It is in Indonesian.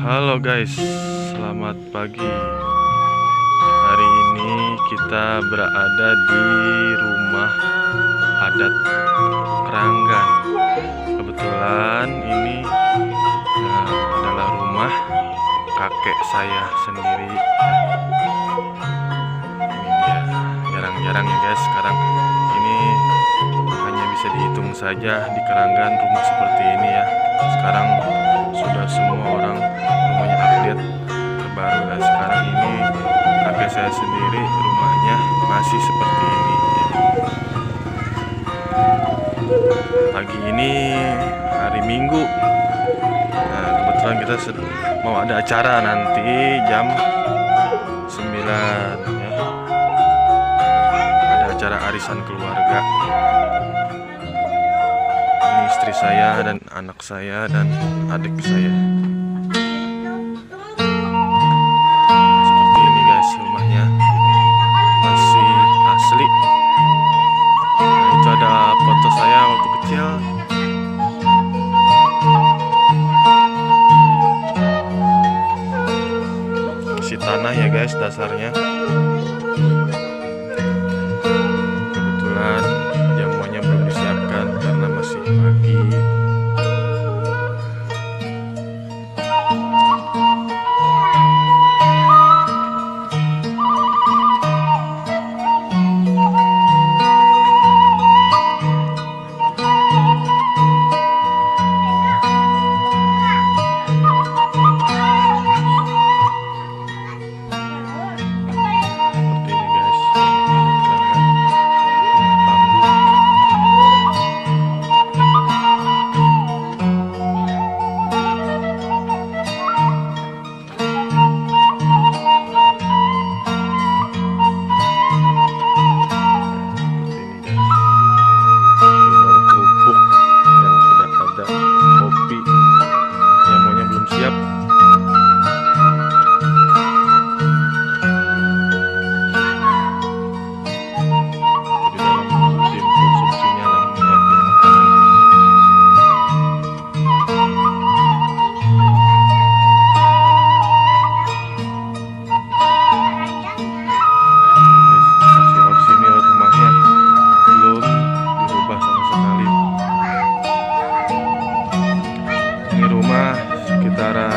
Halo guys, selamat pagi. Hari ini kita berada di rumah adat Keranggan. Kebetulan ini adalah rumah kakek saya sendiri. Ini dia, jarang-jarang ya guys. Sekarang ini hanya bisa dihitung saja di Keranggan rumah seperti ini ya. Sekarang sudah semua orang rumahnya update terbaru. Nah, sekarang ini kakek saya sendiri rumahnya masih seperti ini. Pagi ini hari Minggu. Nah, kebetulan kita mau ada acara nanti jam 9 ya. Ada acara arisan keluarga. Ini istri saya dan anak saya dan adik saya. Seperti ini guys, rumahnya masih asli. Nah, itu ada foto saya waktu kecil. Isi tanah ya guys dasarnya. Kebetulan jamuannya belum disiapkan karena masih pagi. Sekitaran